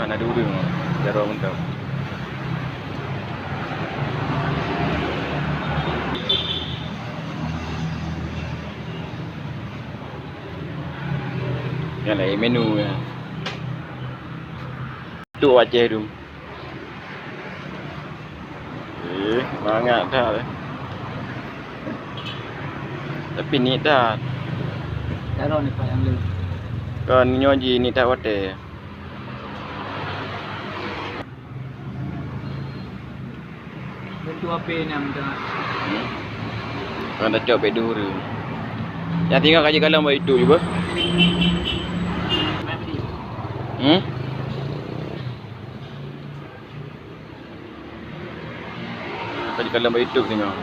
Kan ada urang. Jarang mentau. Yang lain menu ya. Tu Aceh tu. Banyak dah. Tapi ni dah. Taruh ni Pak yang lu. Kan nyoji ni dah hotel. Bentuk apa ni amda? Kan dah cop bedu tu. Yang tinggal kaji kalam buat itu juga. Mati. Kaji kalam buat itu tinggal.